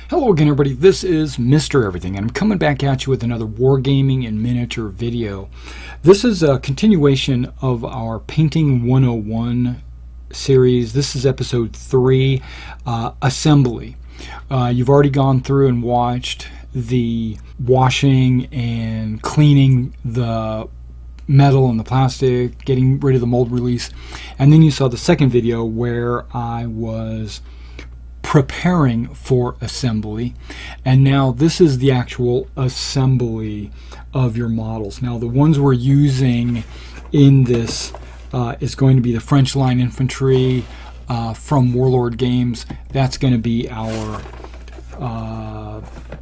Hello again, everybody. This is Mr. Everything, and I'm coming back at you with another Wargaming in Miniature video. This is a continuation of our Painting 101 series. This is episode 3, Assembly. You've already gone through and watched the washing and cleaning the metal and the plastic, getting rid of the mold release, and then you saw the second video where I was preparing for assembly, and now this is the actual assembly of your models. Now the ones we're using in this is going to be the French Line Infantry from Warlord Games. That's going to be our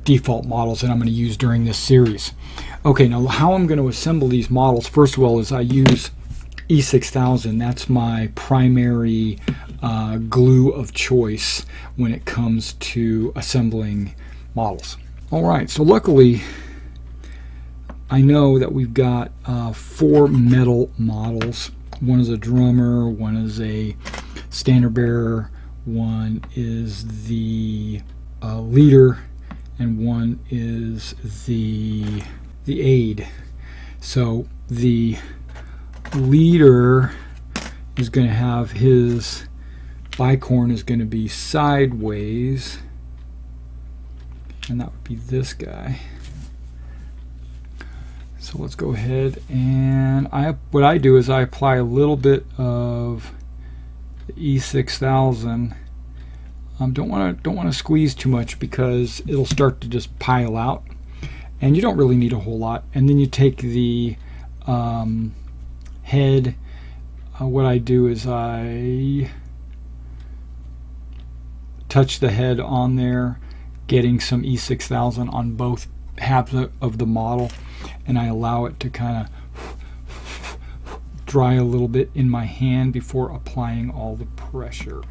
default models that I'm going to use during this series. Okay, now how I'm going to assemble these models, first of all, is I use E6000. That's my primary glue of choice when it comes to assembling models. Alright, so luckily I know that we've got 4 metal models. One is a drummer, one is a standard bearer, one is the leader, and one is the aide. So the leader is going to have his bicorn is going to be sideways, and that would be this guy. So let's go ahead and what I do is I apply a little bit of the E6000. Don't want to squeeze too much because it'll start to just pile out, and you don't really need a whole lot. And then you take the head. What I do is I touch the head on there, getting some E6000 on both halves of the model, and I allow it to kind of dry a little bit in my hand before applying all the pressure.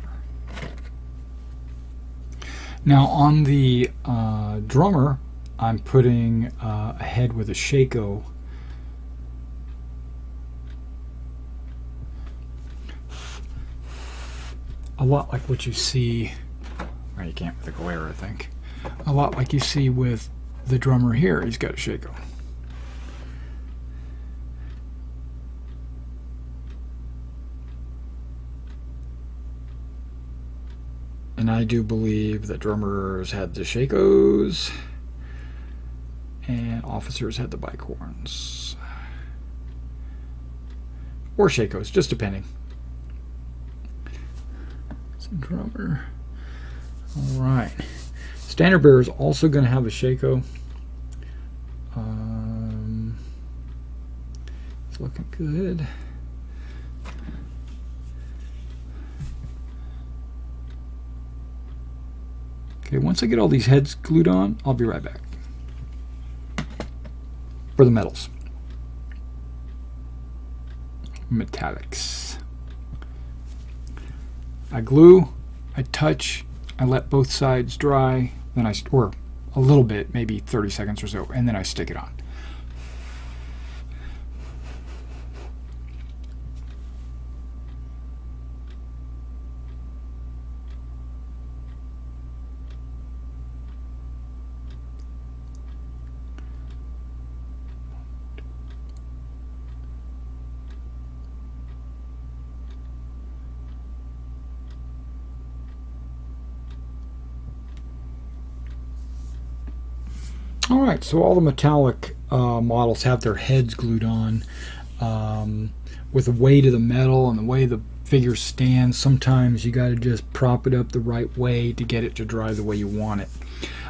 Now on the drummer, I'm putting a head with a Shako. A lot like what you see, well, you can't with the glare, I think. A lot like you see with the drummer here, he's got a Shako. And I do believe that drummers had the Shakos and officers had the bicorns. Or Shakos, just depending. Drummer. Alright. Standard bearer is also going to have a Shako. It's looking good. Okay, once I get all these heads glued on, I'll be right back. For the metals. Metallics. I glue, I touch, I let both sides dry, then or a little bit, maybe 30 seconds or so, and then I stick it on. Alright, so all the metallic models have their heads glued on. With the weight of the metal and the way the figure stands, sometimes you got to just prop it up the right way to get it to dry the way you want it.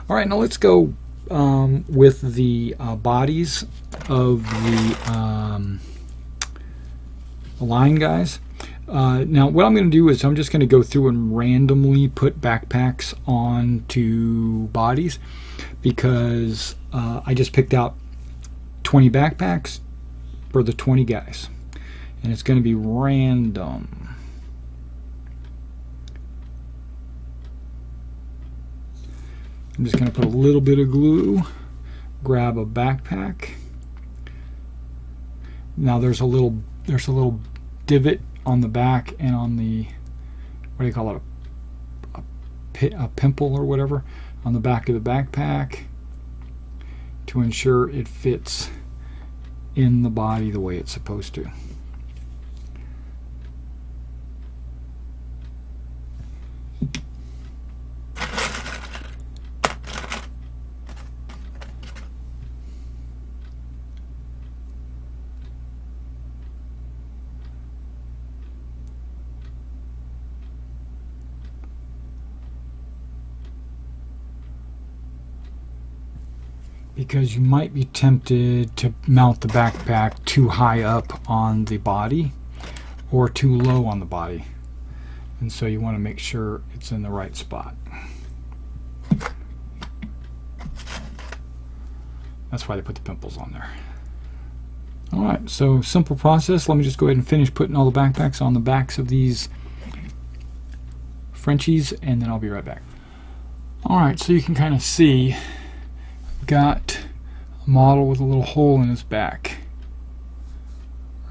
Alright, now let's go with the bodies of the line guys. Now what I'm going to do is I'm just going to go through and randomly put backpacks onto bodies, because I just picked out 20 backpacks for the 20 guys, and it's going to be random. I'm just going to put a little bit of glue, grab a backpack. Now there's a little divot on the back and on the, what do you call it, a pimple or whatever. on the back of the backpack to ensure it fits in the body the way it's supposed to. Because you might be tempted to mount the backpack too high up on the body or too low on the body, and so you want to make sure it's in the right spot. That's why they put the pimples on there. Alright, so simple process. Let me just go ahead and finish putting all the backpacks on the backs of these Frenchies, and then I'll be right back. Alright, so you can kind of see got a model with a little hole in his back,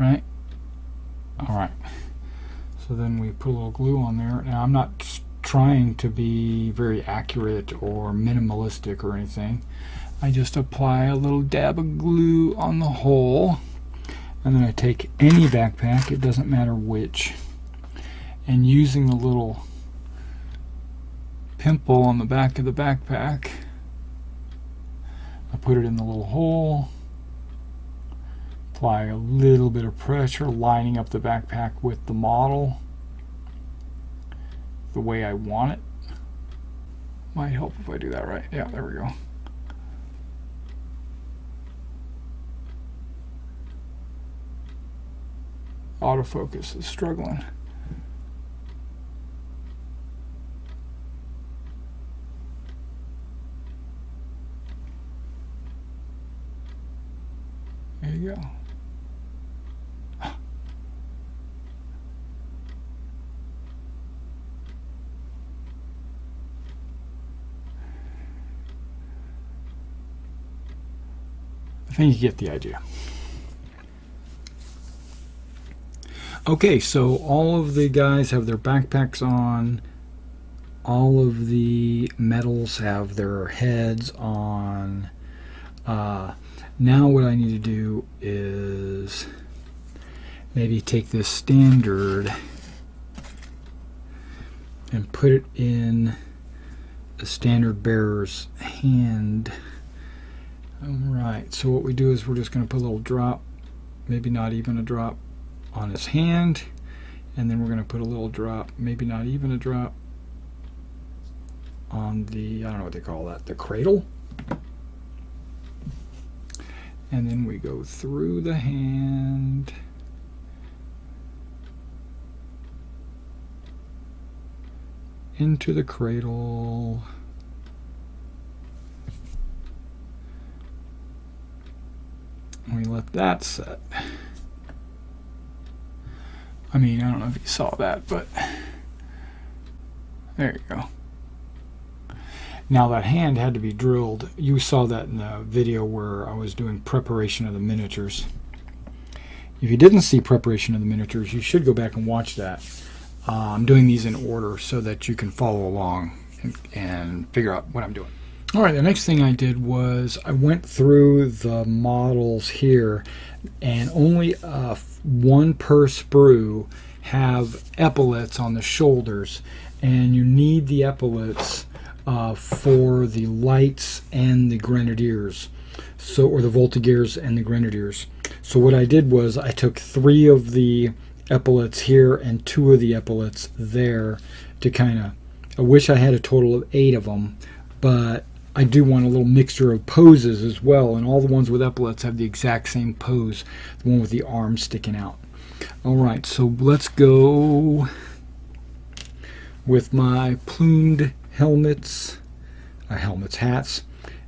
right? Alright, so then we put a little glue on there. Now I'm not trying to be very accurate or minimalistic or anything. I just apply a little dab of glue on the hole, and then I take any backpack, it doesn't matter which, and using the little pimple on the back of the backpack, I put it in the little hole, apply a little bit of pressure, lining up the backpack with the model the way I want it. Might help if I do that right. Yeah, there we go. Autofocus is struggling. There you go. I think you get the idea. Okay, so all of the guys have their backpacks on. All of the medals have their heads on. Now what I need to do is maybe take this standard and put it in the standard bearer's hand. Alright, so what we do is we're just going to put a little drop, maybe not even a drop, on his hand, and then we're going to put a little drop, maybe not even a drop, on the, I don't know what they call that, the cradle. And then we go through the hand, into the cradle, and we let that set. I mean, I don't know if you saw that, but there you go. Now that hand had to be drilled. You saw that in the video where I was doing preparation of the miniatures. If you didn't see preparation of the miniatures, you should go back and watch that. I'm doing these in order so that you can follow along and figure out what I'm doing. Alright, the next thing I did was I went through the models here, and only one per sprue have epaulets on the shoulders, and you need the epaulets for the lights and the grenadiers, so, or the voltigeurs and the grenadiers. So what I did was I took 3 of the epaulets here and 2 of the epaulets there to kind of, I wish I had a total of 8 of them, but I do want a little mixture of poses as well, and all the ones with epaulets have the exact same pose, the one with the arms sticking out. Alright, so let's go with my plumed hats,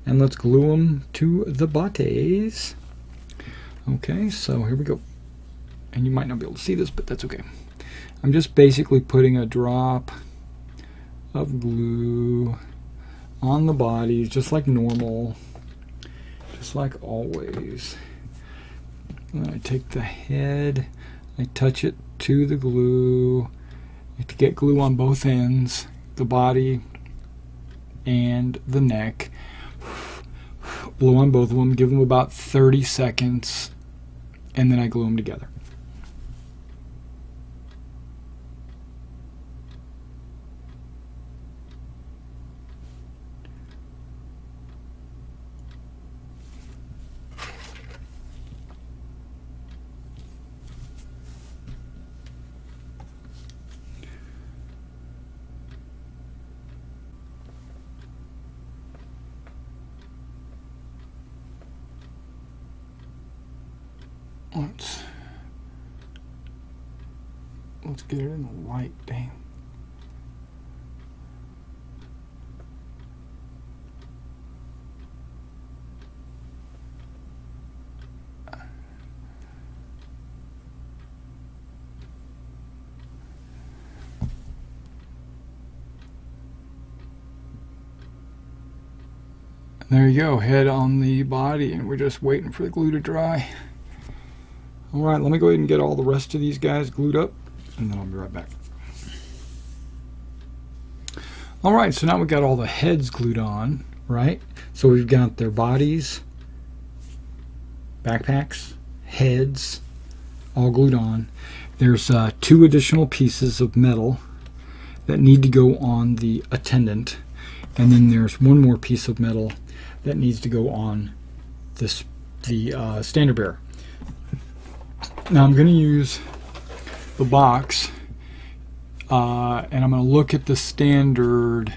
and let's glue them to the bottes. Okay, so here we go. And you might not be able to see this, but that's okay. I'm just basically putting a drop of glue on the body, just like normal, just like always. And then I take the head, I touch it to the glue. You have to get glue on both ends. The body, and the neck. Blow on both of them, give them about 30 seconds, and then I glue them together. Let's get it in the light, dang. There you go, head on the body, and we're just waiting for the glue to dry. Alright, let me go ahead and get all the rest of these guys glued up, and then I'll be right back. Alright, so now we've got all the heads glued on, right? So we've got their bodies, backpacks, heads, all glued on. There's 2 additional pieces of metal that need to go on the attendant, and then there's 1 more piece of metal that needs to go on the standard bearer. Now I'm going to use the box, and I'm going to look at the standard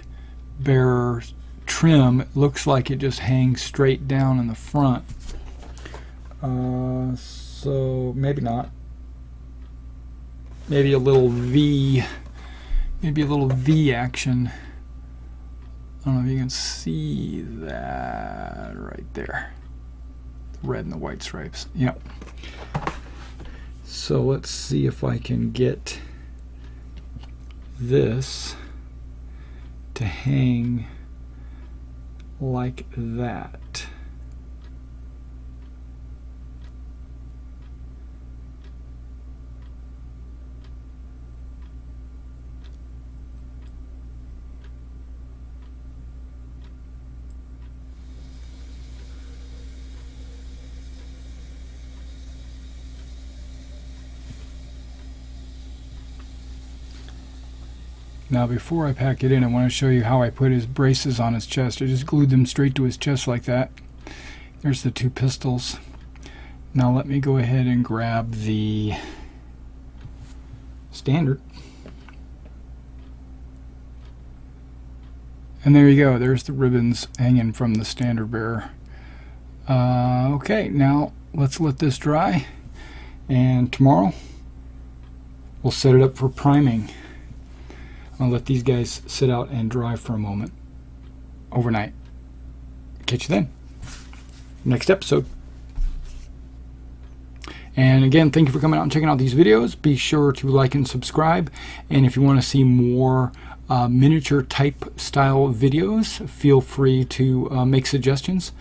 bearer trim. It looks like it just hangs straight down in the front, so maybe not. Maybe a little V, action. I don't know if you can see that right there. The red and the white stripes. Yep. So let's see if I can get this to hang like that. Now before I pack it in, I want to show you how I put his braces on his chest. I just glued them straight to his chest like that. There's the 2 pistols. Now let me go ahead and grab the standard. And there you go. There's the ribbons hanging from the standard bearer. Okay, now let's let this dry. And tomorrow, we'll set it up for priming. I'll let these guys sit out and dry for a moment overnight. Catch you then. Next episode. And again, thank you for coming out and checking out these videos. Be sure to like and subscribe. And if you want to see more miniature type style videos, feel free to make suggestions.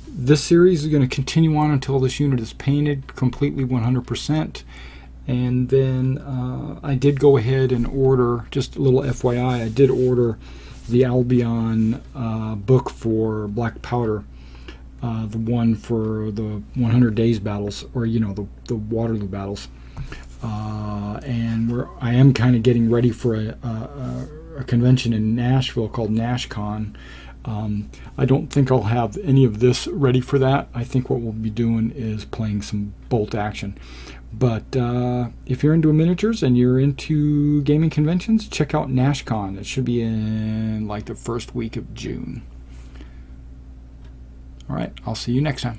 This series is going to continue on until this unit is painted completely 100%. And then I did go ahead and order, just a little FYI, I did order the Albion book for Black Powder, the one for the 100 Days battles, or you know, the Waterloo battles. And I am kind of getting ready for a convention in Nashville called NashCon. I don't think I'll have any of this ready for that. I think what we'll be doing is playing some bolt action. But if you're into miniatures and you're into gaming conventions, check out NashCon. It should be in like the first week of June. All right, I'll see you next time.